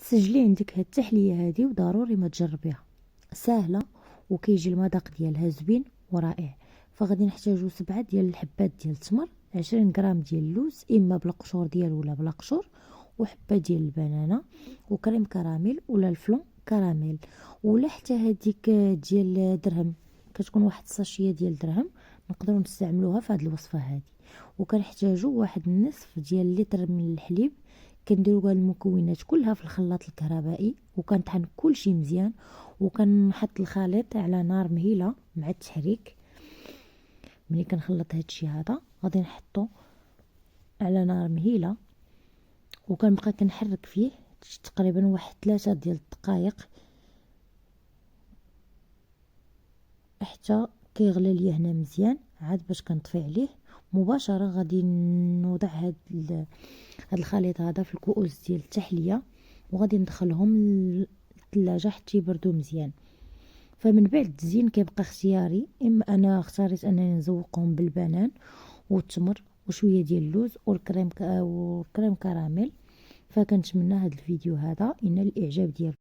سجلي عندك هاد التحليه هادي وضروري ما تجربيها، ساهله وكيجي المذاق ديالها زوين ورائع. فغادي نحتاجو 7 ديال الحبات ديال التمر، 20 غرام ديال اللوز اما بالقشور ديالو ولا بلا قشور، وحبه ديال البنانه، وكريم كراميل ولا الفلون كراميل، ولا حتى هذيك ديال درهم، كتكون واحد الساشيه ديال درهم، نقدروا نستعملوها في هذه الوصفه هذه. وكنحتاجو واحد النصف ديال لتر من الحليب. كنديروا المكونات كلها في الخلاط الكهربائي وكنطحن كلشي مزيان، وكنحط الخليط على نار مهيله مع التحريك. ملي كنخلط هادشي هذا غادي نحطو على نار مهيله، وكنبقى كنحرك فيه تقريبا واحد 3 ديال الدقائق حتى كيغلى ليا هنا مزيان. عاد باش كنطفي عليه مباشره غادي نوضع هاد الخليط هذا في الكؤوس ديال التحليه، وغادي ندخلهم للثلاجه حتى يبردوا مزيان. فمن بعد التزيين كيبقى اختياري، اما انا اختاريت انني نزوقهم بالبنان والتمر وشويه ديال اللوز والكريم كراميل. فكنتمنى هذا الفيديو هذا ينال الاعجاب ديالكم.